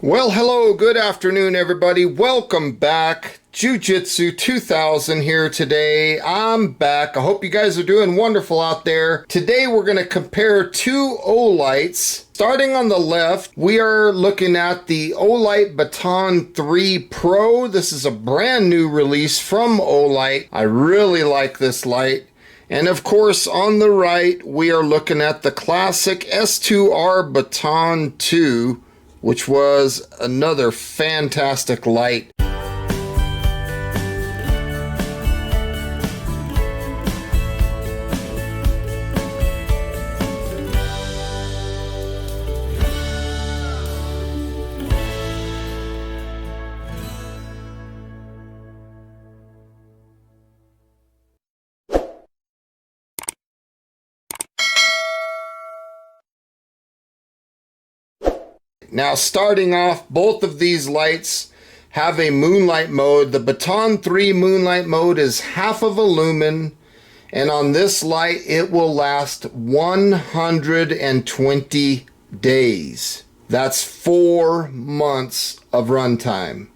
Well, hello, good afternoon, everybody. Welcome back. Jiu-Jitsu 2000 here today. I'm back. I hope you guys are doing wonderful out there. Today, we're going to compare two Olights. Starting on the left, we are looking at the Olight Baton 3 Pro. This is a brand new release from Olight. I really like this light. And of course, on the right, we are looking at the classic S2R Baton 2, which was another fantastic light. Now, starting off, both of these lights have a moonlight mode. The Baton 3 moonlight mode is half of a lumen, and on this light, it will last 120 days. That's 4 months of runtime.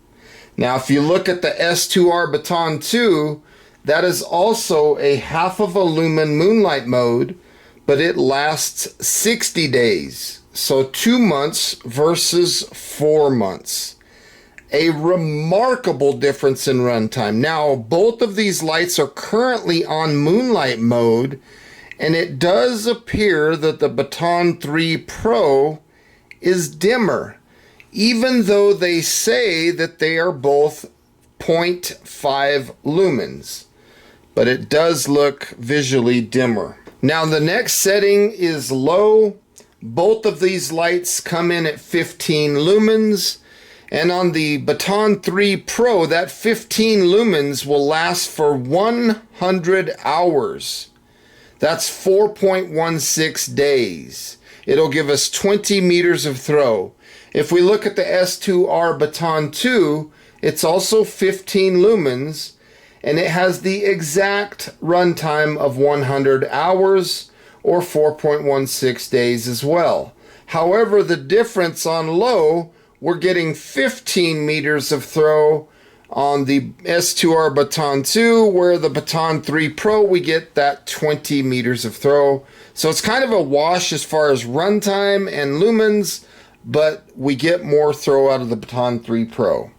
Now, if you look at the S2R Baton 2, that is also a half of a lumen moonlight mode, but it lasts 60 days. So 2 months versus 4 months. A remarkable difference in runtime. Now, both of these lights are currently on moonlight mode, and it does appear that the Baton 3 Pro is dimmer, even though they say that they are both 0.5 lumens. But it does look visually dimmer. Now, the next setting is low. Both of these lights come in at 15 lumens, and on the Baton 3 Pro, that 15 lumens will last for 100 hours. That's 4.16 days. It'll give us 20 meters of throw. If we look at the S2R Baton 2, it's also 15 lumens, and it has the exact runtime of 100 hours, or 4.16 days as well. However, the difference on low, we're getting 15 meters of throw on the S2R Baton 2, where the Baton 3 Pro, we get that 20 meters of throw. So it's kind of a wash as far as runtime and lumens, but we get more throw out of the Baton 3 Pro.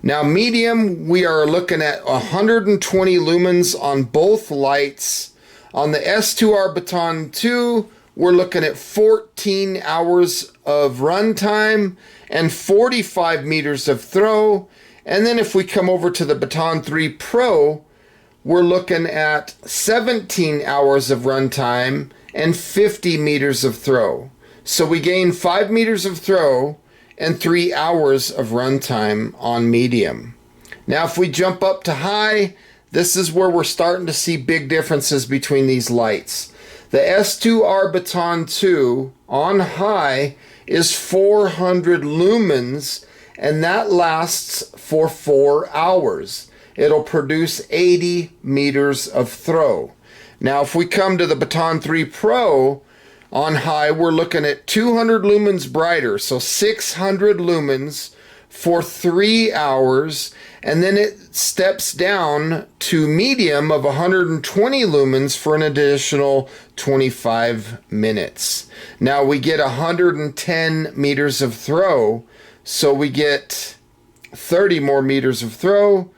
Now, medium, we are looking at 120 lumens on both lights. On the S2R Baton 2, we're looking at 14 hours of runtime and 45 meters of throw. And then if we come over to the Baton 3 Pro, we're looking at 17 hours of runtime and 50 meters of throw. So we gain 5 meters of throw and 3 hours of runtime on medium. Now, if we jump up to high, this is where we're starting to see big differences between these lights. The S2R Baton 2 on high is 400 lumens, and that lasts for 4 hours. It'll produce 80 meters of throw. Now, if we come to the Baton 3 Pro on high, we're looking at 200 lumens brighter, so 600 lumens for 3 hours, and then it steps down to medium of 120 lumens for an additional 25 minutes. Now we get 110 meters of throw, so we get 30 more meters of throw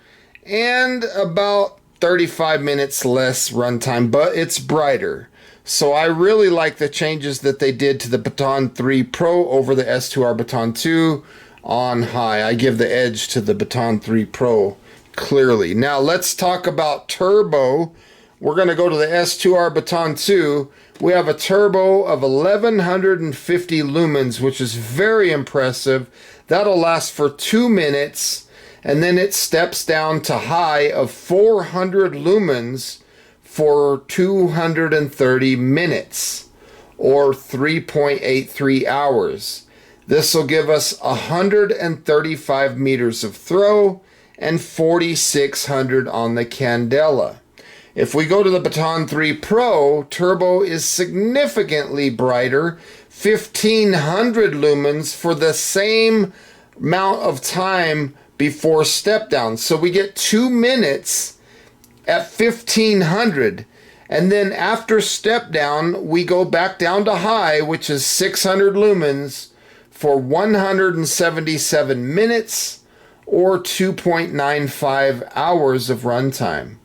and about 35 minutes less runtime, but it's brighter. So I really like the changes that they did to the Baton 3 Pro over the S2R Baton 2 on high. I give the edge to the Baton 3 Pro clearly. Now let's talk about turbo. We're going to go to the S2R Baton 2. We have a turbo of 1150 lumens, which is very impressive. That'll last for 2 minutes, and then it steps down to high of 400 lumens for 230 minutes, or 3.83 hours. This will give us 135 meters of throw and 4,600 on the candela. If we go to the Baton 3 Pro, turbo is significantly brighter, 1500 lumens for the same amount of time before step down. So we get 2 minutes at 1500. And then after step down, we go back down to high, which is 600 lumens for 177 minutes or 2.95 hours of runtime.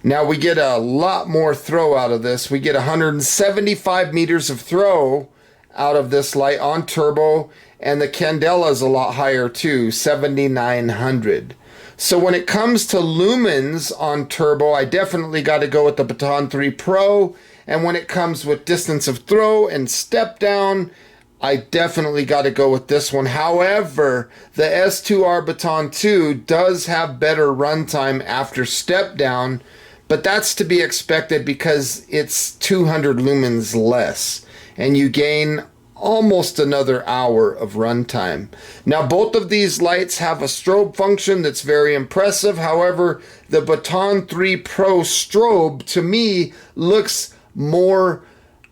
Now we get a lot more throw out of this. We get 175 meters of throw out of this light on turbo, and the candela is a lot higher too, 7,900. So when it comes to lumens on turbo, I definitely got to go with the Baton 3 Pro. And when it comes with distance of throw and step down, I definitely got to go with this one. However, the S2R Baton 2 does have better runtime after step down, but that's to be expected because it's 200 lumens less, and you gain almost another hour of runtime. Now, both of these lights have a strobe function that's very impressive. However, the Baton 3 Pro strobe, to me, looks more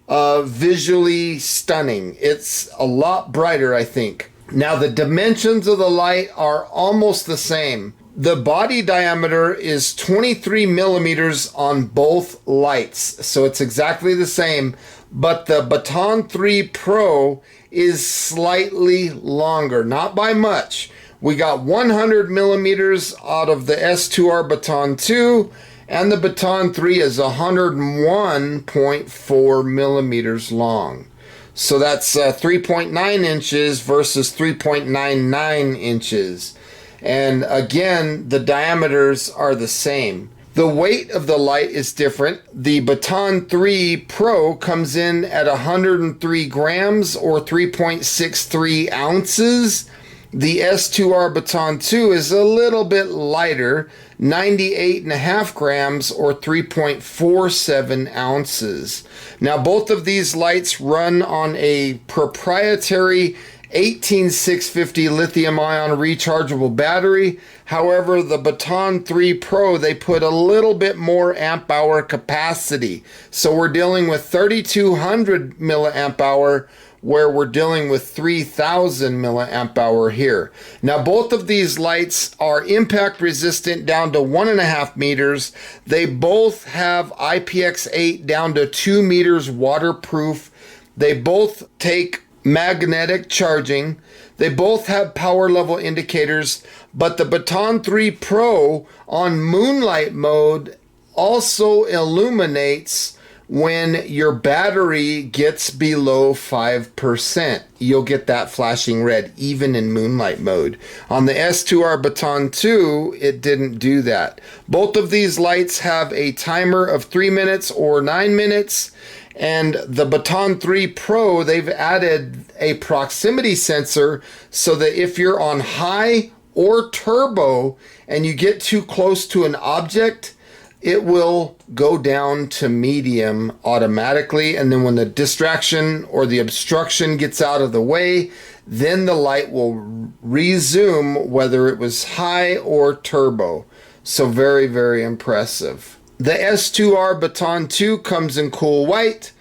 visually stunning. It's a lot brighter, I think. Now, the dimensions of the light are almost the same. The body diameter is 23 millimeters on both lights, so it's exactly the same. But the Baton 3 Pro is slightly longer, not by much. We got 100 millimeters out of the S2R Baton 2, and the Baton 3 is 101.4 millimeters long. So that's 3.9 inches versus 3.99 inches. And again, the diameters are the same. The weight of the light is different. The Baton 3 Pro comes in at 103 grams or 3.63 ounces. The S2R Baton 2 is a little bit lighter, 98.5 grams or 3.47 ounces. Now, both of these lights run on a proprietary 18650 lithium-ion rechargeable battery. However, the Baton 3 Pro, they put a little bit more amp hour capacity. So we're dealing with 3200 milliamp hour, where we're dealing with 3000 milliamp hour here. Now, both of these lights are impact resistant down to 1.5 meters. They both have IPX8 down to 2 meters waterproof. They both take magnetic charging. They both have power level indicators, but the Baton 3 Pro on moonlight mode also illuminates when your battery gets below 5%. You'll get that flashing red even in moonlight mode. On the S2R Baton 2, it didn't do that. Both of these lights have a timer of 3 minutes or 9 minutes. And the Baton 3 Pro, they've added a proximity sensor so that if you're on high or turbo and you get too close to an object, it will go down to medium automatically. And then when the distraction or the obstruction gets out of the way, then the light will resume whether it was high or turbo. So very, very impressive. The S2R Baton 2 comes in cool white,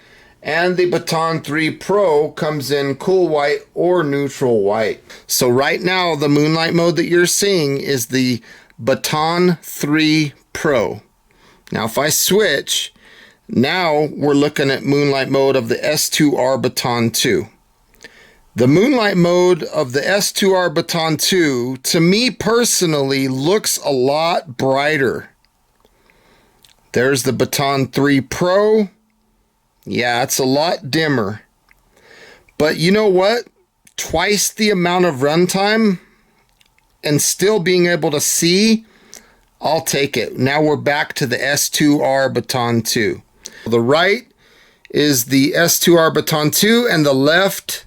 and the Baton 3 Pro comes in cool white or neutral white. So right now, the moonlight mode that you're seeing is the Baton 3 Pro. Now, if I switch, now we're looking at moonlight mode of the S2R Baton 2. The moonlight mode of the S2R Baton 2, to me personally, looks a lot brighter. There's the Baton 3 Pro. Yeah, it's a lot dimmer. But you know what? Twice the amount of runtime and still being able to see, I'll take it. Now we're back to the S2R Baton 2. The right is the S2R Baton 2 and the left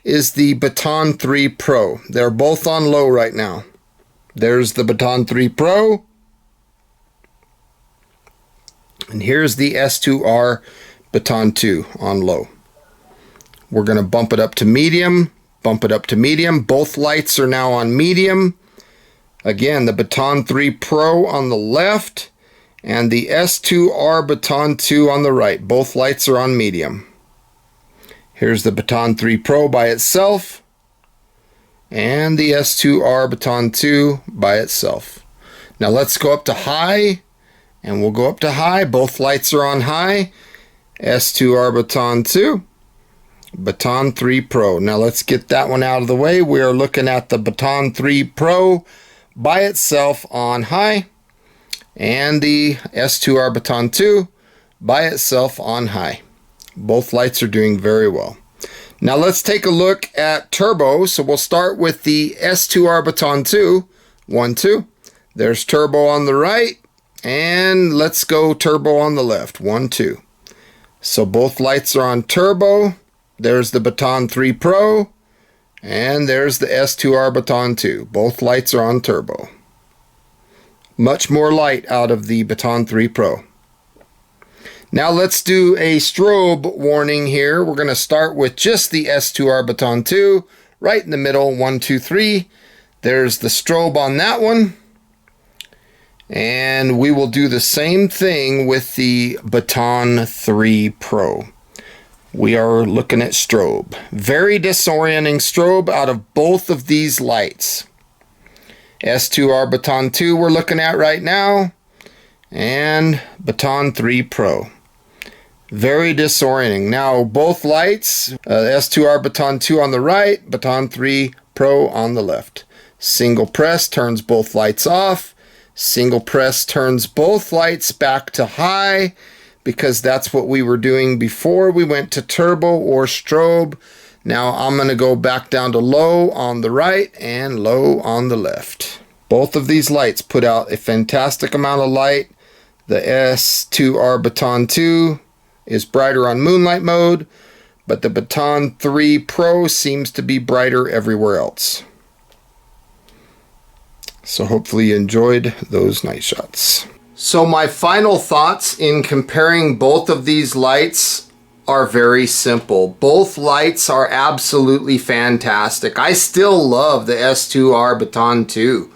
is the Baton 3 Pro. They're both on low right now. There's the Baton 3 Pro. And here's the S2R Baton 2 on low. We're going to bump it up to medium, bump it up to medium. Both lights are now on medium. Again, the Baton 3 Pro on the left and the S2R Baton 2 on the right. Both lights are on medium. Here's the Baton 3 Pro by itself, and the S2R Baton 2 by itself. Now let's go up to high, and we'll go up to high. Both lights are on high. S2R Baton 2, Baton 3 Pro. Now let's get that one out of the way. We are looking at the Baton 3 Pro by itself on high, and the S2R Baton 2 by itself on high. Both lights are doing very well. Now let's take a look at turbo. So we'll start with the S2R Baton 2, 1, 2. There's turbo on the right, and let's go turbo on the left, 1, 2. So both lights are on turbo. There's the Baton 3 Pro, and there's the S2R Baton 2. Both lights are on turbo. Much more light out of the Baton 3 Pro. Now let's do a strobe warning here. We're going to start with just the S2R Baton 2, right in the middle, 1, 2, 3. There's the strobe on that one. And we will do the same thing with the Baton 3 Pro. We are looking at strobe. Very disorienting strobe out of both of these lights. S2R Baton 2 we're looking at right now, and Baton 3 Pro. Very disorienting. Now both lights, S2R Baton 2 on the right, Baton 3 Pro on the left. Single press turns both lights off. Single press turns both lights back to high, because that's what we were doing before we went to turbo or strobe. Now I'm going to go back down to low on the right and low on the left. Both of these lights put out a fantastic amount of light. The S2R Baton 2 is brighter on moonlight mode, but the Baton 3 Pro seems to be brighter everywhere else. So hopefully you enjoyed those night shots. So my final thoughts in comparing both of these lights are very simple. Both lights are absolutely fantastic. I still love the S2R Baton 2.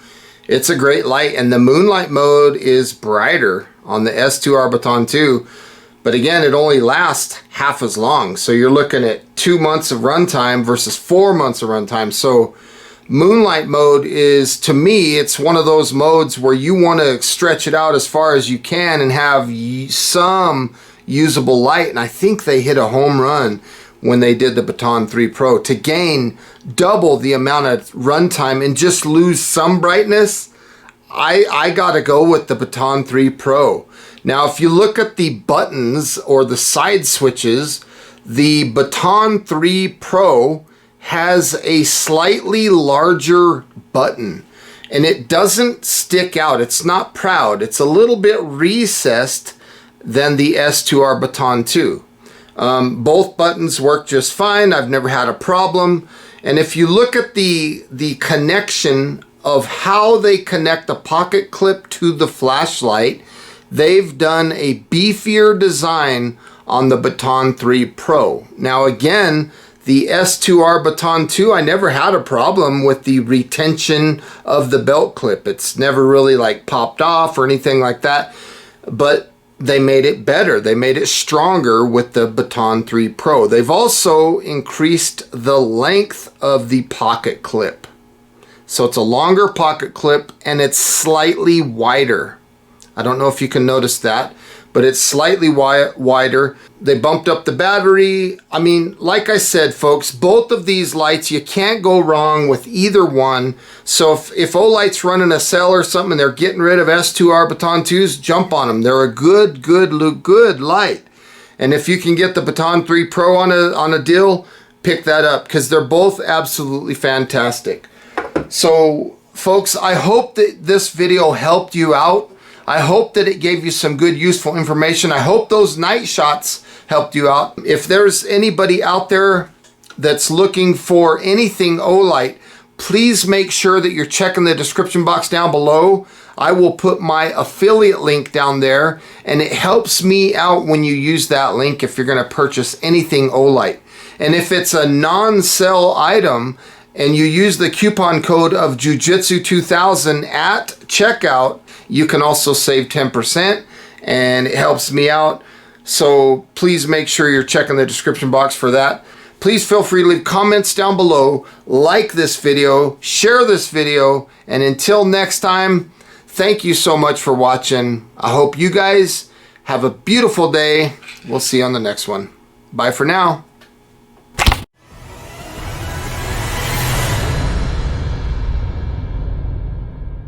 It's a great light, and the moonlight mode is brighter on the S2R Baton 2. But again, it only lasts half as long. So you're looking at 2 months of runtime versus 4 months of runtime. So moonlight mode is, to me, it's one of those modes where you want to stretch it out as far as you can and have some usable light. And I think they hit a home run when they did the Baton 3 Pro to gain double the amount of runtime and just lose some brightness. I gotta go with the Baton 3 Pro. Now, if you look at the buttons or the side switches, the Baton 3 Pro has a slightly larger button, and it doesn't stick out. It's not proud. It's a little bit recessed than the S2R Baton 2. Both buttons work just fine. I've never had a problem. And if you look at the connection of how they connect the pocket clip to the flashlight, they've done a beefier design on the Baton 3 Pro. Now again, the S2R Baton 2, I never had a problem with the retention of the belt clip. It's never really like popped off or anything like that, but they made it better. They made it stronger with the Baton 3 Pro. They've also increased the length of the pocket clip. So it's a longer pocket clip and it's slightly wider. I don't know if you can notice that, but it's slightly wider. They bumped up the battery. I mean, like I said, folks, both of these lights, you can't go wrong with either one. So if Olight's running a sale or something and they're getting rid of S2R Baton 2s, jump on them. They're a good light. And if you can get the Baton 3 Pro on a deal, pick that up, because they're both absolutely fantastic. So, folks, I hope that this video helped you out. I hope that it gave you some good, useful information. I hope those night shots helped you out. If there's anybody out there that's looking for anything Olight, please make sure that you're checking the description box down below. I will put my affiliate link down there, and it helps me out when you use that link if you're going to purchase anything Olight. And if it's a non-sell item and you use the coupon code of Jujitsu2000 at checkout, you can also save 10%, and it helps me out. So please make sure you're checking the description box for that. Please feel free to leave comments down below, like this video, share this video, and until next time, thank you so much for watching. I hope you guys have a beautiful day. We'll see you on the next one. Bye for now.